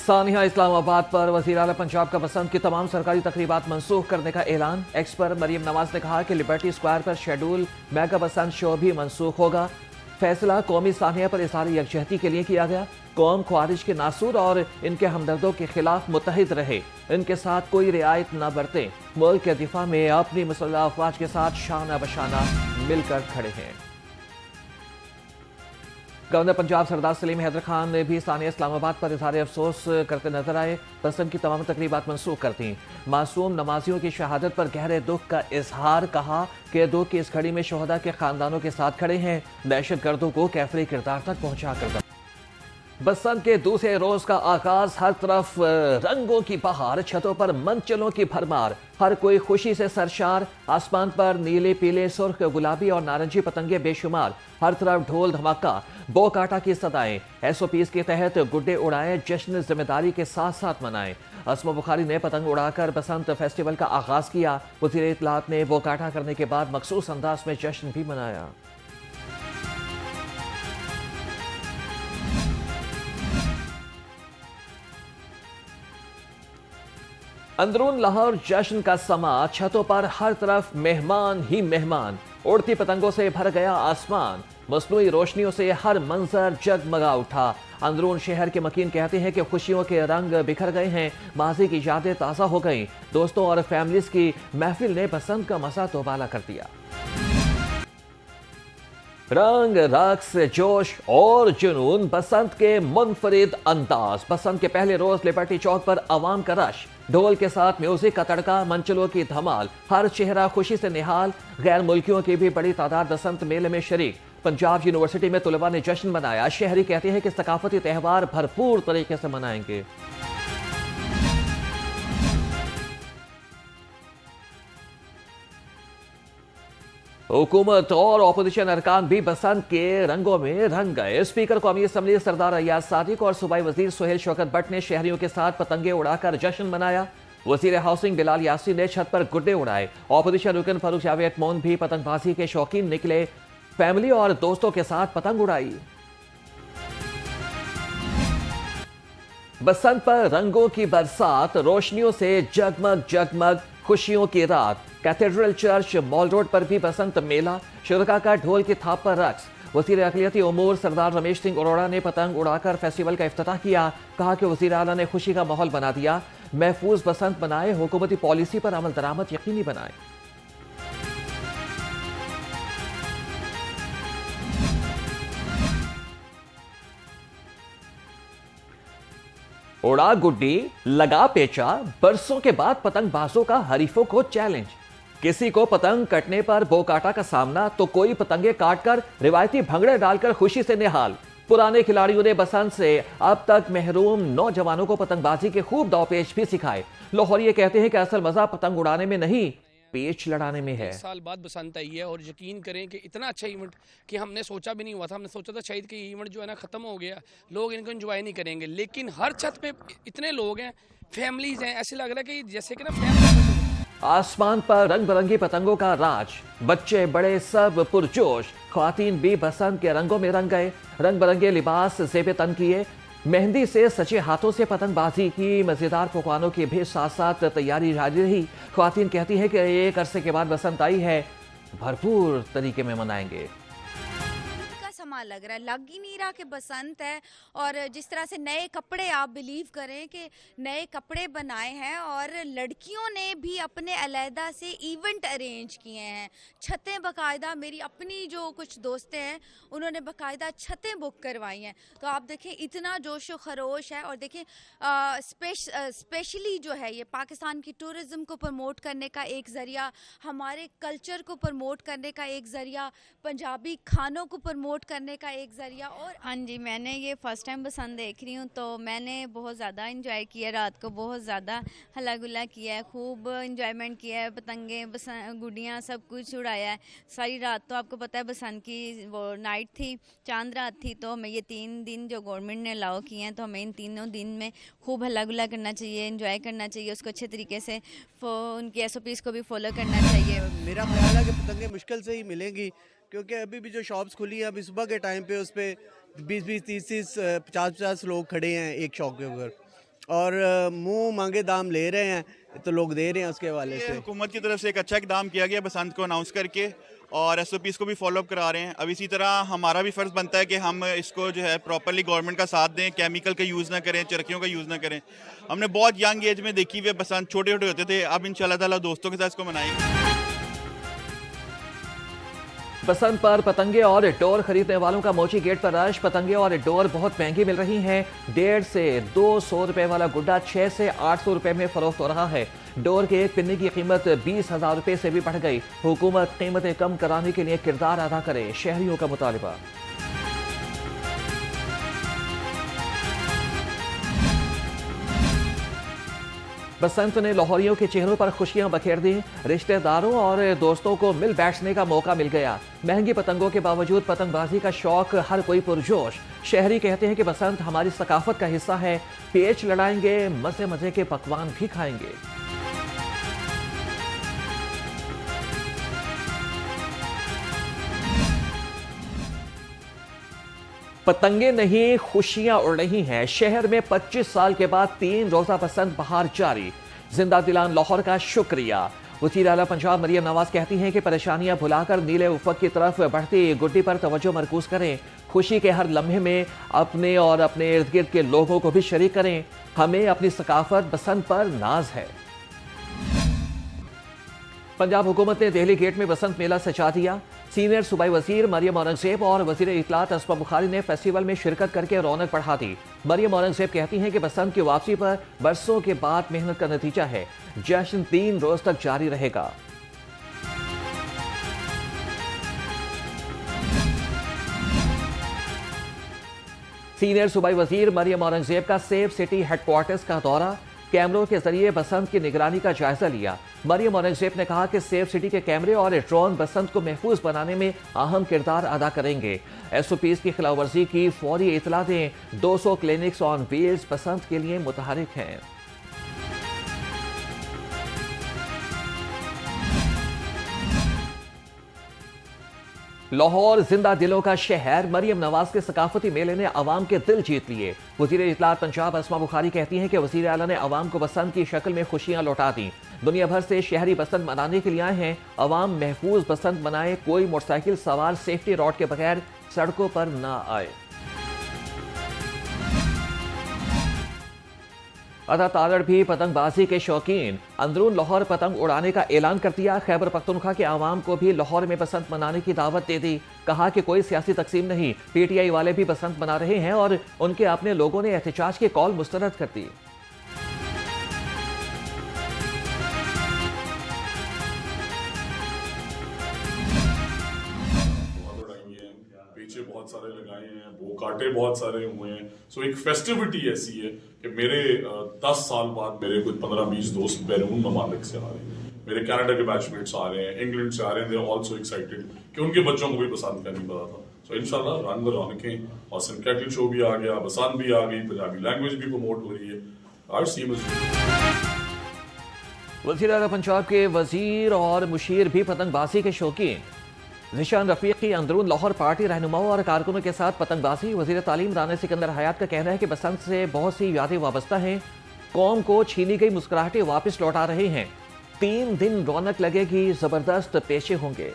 सानिया इस्लामाबाद पर वज़ीर आला पंजाब का बसंत की तमाम सरकारी तकरीबात मनसूख करने का ऐलान। एक्स पर मरियम नवाज ने कहा कि लिबर्टी स्क्वायर पर शेड्यूल मेगा बसंत शो भी मनसूख होगा। फैसला कौमी सानिया पर इज़हार यकजहती के लिए किया गया। कौम ख्वारिज के नासूर और इनके हमदर्दों के खिलाफ मुत्तहिद रहे, इनके साथ कोई रियायत न बरते, मुल्क के दिफा में अपनी मुसल्लह अफवाज के साथ शाना बशाना मिलकर खड़े हैं। गवर्नर पंजाब सरदार सलीम हैदर खान ने भी सानिया इस्लामाबाद पर इजहार अफसोस करते नजर आए। बसंत की तमाम तकरीबात मनसूख कर दी। मासूम नमाजियों की शहादत पर गहरे दुख का इजहार, कहा कि दुख की इस घड़ी में शोहदा के खानदानों के साथ खड़े हैं, दहशत गर्दों को कैफरी किरदार तक पहुंचा कर। बसंत के दूसरे रोज का आगाज, हर तरफ रंगों की बहार, छतों पर मंचलों की भरमार, हर कोई खुशी से सरशार। आसमान पर नीले पीले सुर्ख गुलाबी और नारंगी पतंगे बेशुमार, हर तरफ ढोल धमाका, बो काटा की सदाएं। SOPs के तहत गुड्डे उड़ाए, जश्न जिम्मेदारी के साथ साथ मनाए। असमा बुखारी ने पतंग उड़ाकर बसंत फेस्टिवल का आगाज किया। वज़ीर इत्तलात ने बो काटा करने के बाद मखसूस अंदाज में जश्न भी मनाया। अंदरून लाहौर जश्न का समा, छतों पर हर तरफ मेहमान ही मेहमान, उड़ती पतंगों से भर गया आसमान, मसनूई रोशनियों से हर मंजर जगमगा उठा। अंदरून शहर के मकीन कहते हैं कि खुशियों के रंग बिखर गए हैं, माजी की यादें ताज़ा हो गईं। दोस्तों और फैमिलीज की महफिल ने बसंत का मजा दोबाला कर दिया। रंग, रक्स, जोश और जुनून, बसंत के मुनफरिद अंदाज। बसंत के पहले रोज लिबर्टी चौक पर अवाम का रश, ढोल के साथ म्यूजिक का तड़का, मंचलों की धमाल, हर चेहरा खुशी से निहाल। गैर मुल्कियों की भी बड़ी तादाद बसंत मेले में शरीक। पंजाब यूनिवर्सिटी में तुलबा ने जश्न मनाया। शहरी कहते हैं कि सकाफती त्यौहार भरपूर तरीके से मनाएंगे। हुकूमत और ऑपोजिशन अरकान भी बसंत के रंगों में रंग गए। स्पीकर कौमी असम्बली सरदार अय्याज सादिक और सूबाई वजीर सुहेल शौकत भट्ट ने शहरियों के साथ पतंगे उड़ाकर जश्न मनाया। वजीर हाउसिंग बिलाल यासीन ने छत पर गुड्डे उड़ाए। ऑपोजिशन रुकन फारूक जावेद मोन भी पतंगबाजी के शौकीन निकले, फैमिली और दोस्तों के साथ पतंग उड़ाई। बसंत पर रंगों की बरसात, रोशनियों से जगमग जगमग खुशियों की रात। कैथेड्रल चर्च मॉल रोड पर भी बसंत मेला, शुरका का ढोल की थाप पर रक्स। वज़ीर अक़लियती उमूर सरदार रमेश सिंह अरोड़ा ने पतंग उड़ाकर फेस्टिवल का इफ्तिताह किया। कहा कि वज़ीर आला ने खुशी का माहौल बना दिया। महफूज बसंत बनाए, हुकूमती पॉलिसी पर अमल दरामद यकीनी बनाए। उड़ा गुड्डी, लगा पेचा, बरसों के बाद पतंगबाजों का हरीफों को चैलेंज। किसी को पतंग कटने पर बो काटा का सामना, तो कोई पतंगे काटकर रिवायती भंगड़े डालकर खुशी से निहाल। पुराने खिलाड़ियों ने बसंत से अब तक महरूम नौजवानों को पतंगबाजी के खूब दावपेच भी सिखाए। लाहौरिये कहते हैं कि असल मजा पतंग उड़ाने में नहीं, पेच लड़ाने में है। 1 साल बाद बसंत आई है और यकीन करें कि इतना अच्छा इवेंट कि हमने सोचा भी नहीं हुआ था। हमने सोचा था शायद कि इवेंट जो है ना ख़त्म हो गया, लोग इनको एंजॉय नहीं करेंगे, लेकिन हर छत पे इतने लोग हैं, फैमिलीज हैं, ऐसे लग रहा है कि जैसे कि ना फैमिली। आसमान पर रंग बिरंगी पतंगों का राज, बच्चे बड़े सब पुरजोश। ख्वातीन भी बसंत के रंगों में रंग गए, रंग बिरंगे लिबास ज़ेब तन किए। मेहंदी से सचे हाथों से पतंगबाजी की, मज़ेदार पकवानों की भी साथ साथ तैयारी जारी रही। ख्वातीन कहती हैं कि एक अरसे के बाद बसंत आई है, भरपूर तरीके में मनाएंगे। समा लग रहा है, लग ही नहीं रहा कि बसंत है। और जिस तरह से नए कपड़े, आप बिलीव करें कि नए कपड़े बनाए हैं और लड़कियों ने भी अपने अलहदा से इवेंट अरेंज किए हैं। छतें बाकायदा, मेरी अपनी जो कुछ दोस्तें हैं उन्होंने बाकायदा छतें बुक करवाई हैं। तो आप देखें इतना जोश व खरोश है। और देखें स्पेशली जो है ये पाकिस्तान की टूरिज़्म को प्रमोट करने का एक ज़रिया, हमारे कल्चर को प्रमोट करने का एक ज़रिया, पंजाबी खानों को प्रमोट करने का एक ज़रिया। और हाँ जी, मैंने ये फ़र्स्ट टाइम बसंत देख रही हूँ, तो मैंने बहुत ज़्यादा इंजॉय किया। रात को बहुत ज़्यादा हल्ला गुल्ला किया है, खूब इंजॉयमेंट किया है, पतंगे गुड्डियाँ सब कुछ उड़ाया है सारी रात। तो आपको पता है बसंत की वो नाइट थी, चांद रात थी, तो हमें ये 3 दिन जो गवर्नमेंट ने अलाउ किए हैं, तो हमें इन 3 दिन में खूब हल्ला गुल्ला करना चाहिए, इंजॉय करना चाहिए, उसको अच्छे तरीके से उनकी SOPs को भी फॉलो करना चाहिए। मेरा ख्याल है कि पतंगे मुश्किल से ही मिलेंगी, क्योंकि अभी भी जो शॉप्स खुली हैं अभी सुबह के टाइम पे उस पर 20-20, 30-30, 50-50 लोग खड़े हैं एक शॉप के ऊपर। और मुंह मांगे दाम ले रहे हैं तो लोग दे रहे हैं उसके हवाले ये से। हुकूमत की तरफ से एक अच्छा इकदाम किया गया बसंत को अनाउंस करके, और SOPs को भी फॉलो अप करा रहे हैं। अब इसी तरह हमारा भी फ़र्ज़ बनता है कि हम इसको जो है प्रॉपरली गवर्नमेंट का साथ दें, केमिकल का यूज़ ना करें, चरखियों का यूज़ ना करें। हमने बहुत यंग एज में देखी हुई है बसंत, छोटे छोटे होते थे, अब इंशाल्लाह ताला दोस्तों के साथ इसको मनाएंगे। बसंत पर पतंगे और डोर खरीदने वालों का मोची गेट पर रश। पतंगे और डोर बहुत महंगी मिल रही हैं। 150 से 200 रुपए वाला गुड्डा 600 से 800 रुपए में फरोख्त हो रहा है। डोर के एक पिन्ने की कीमत 20,000 रुपए से भी बढ़ गई। हुकूमत कीमतें कम कराने के लिए किरदार अदा करे, शहरियों का मुतालिबा। बसंत ने लाहौरियों के चेहरों पर खुशियां बखेर दी। रिश्तेदारों और दोस्तों को मिल बैठने का मौका मिल गया। महंगी पतंगों के बावजूद पतंगबाजी का शौक हर कोई पुरजोश। शहरी कहते हैं कि बसंत हमारी सकाफत का हिस्सा है। पेच लड़ाएंगे, मजे मजे के पकवान भी खाएंगे। पतंगे नहीं, खुशियां उड़ रही हैं। शहर में 25 साल के बाद 3 रोजा बसंत बहार जारी। जिंदा दिलान लाहौर का शुक्रिया। वज़ीर आला पंजाब मरियम नवाज कहती हैं कि परेशानियां भुलाकर नीले उफ़क़ की तरफ बढ़ती गुड्डी पर तवज्जो मरकूज करें। खुशी के हर लम्हे में अपने और अपने इर्द गिर्द के लोगों को भी शरीक करें। हमें अपनी सकाफत बसंत पर नाज है। पंजाब हुकूमत ने दिल्ली गेट में बसंत मेला सजा दिया। सीनियर सूबाई वजीर मरियम औरंगजेब और वजीर इत्तलात अस्मा बुखारी ने फेस्टिवल में शिरकत करके रौनक बढ़ा दी। मरियम औरंगजेब कहती हैं कि बसंत की वापसी पर बरसों के बाद मेहनत का नतीजा है। जश्न 3 रोज तक जारी रहेगा। सीनियर सूबाई वजीर मरियम औरंगजेब का सेफ सिटी हेडक्वार्टर्स का दौरा। कैमरों के जरिए बसंत की निगरानी का जायजा लिया। मरियम औरंगजेब ने कहा कि सेफ सिटी के कैमरे और ड्रोन बसंत को महफूज बनाने में अहम किरदार अदा करेंगे। SOPs की खिलाफवर्जी की फौरी इतला दें। 200 क्लिनिक्स ऑन व्हील्स बसंत के लिए मुतहरिक हैं। लाहौर जिंदा दिलों का शहर। मरियम नवाज के सकाफती मेले ने अवाम के दिल जीत लिए। वज़ीर इत्तलात पंजाब अस्मा बुखारी कहती हैं कि वज़ीर आला ने अवाम को बसंत की शक्ल में खुशियां लौटा दी। दुनिया भर से शहरी बसंत मनाने के लिए आए हैं। अवाम महफूज बसंत मनाए। कोई मोटरसाइकिल सवार सेफ्टी रॉड के बगैर सड़कों पर ना आए। अदा तारड़ भी पतंगबाजी के शौकीन। अंदरून लाहौर पतंग उड़ाने का ऐलान कर दिया। खैबर पख्तूनख्वा के आवाम को भी लाहौर में बसंत मनाने की दावत दे दी। कहा कि कोई सियासी तकसीम नहीं, PTI वाले भी बसंत मना रहे हैं और उनके अपने लोगों ने एहतजाज की कॉल मुस्तरद कर दी। पीछे बहुत सारे लगाए हैं, वो कांटे बहुत सारे हुए हैं। सो एक फेस्टिविटी ऐसी है कि मेरे 10 साल बाद मेरे कुछ 15-20 दोस्त बैरून ममालिक से आ रहे हैं, मेरे कनाडा के बैचमेट्स आ रहे हैं, इंग्लैंड से आ रहे हैं। दे आर आल्सो एक्साइटेड कि उनके बच्चों को भी बसंत का नहीं पता था। सो इंशाल्लाह रंग रौनकें और कैटल शो भी आ गया, बसंत भी आ गई, पंजाबी लैंग्वेज भी प्रमोट हो रही है। आर सी वज़ीर आला पंजाब के वजीर और मुशीर भी पतंगबाजी के शौकीन। निशान रफीक की अंदरून लाहौर पार्टी रहनुमाओं और कारकुनों के साथ पतंगबाजी। वज़ीर तालीम राना सिकंदर हयात का कहना है कि बसंत से बहुत सी यादें वाबस्ता हैं। कौम को छीनी गई मुस्कुराहटें वापस लौटा रहे हैं। 3 दिन रौनक लगेगी, जबरदस्त पेशे होंगे।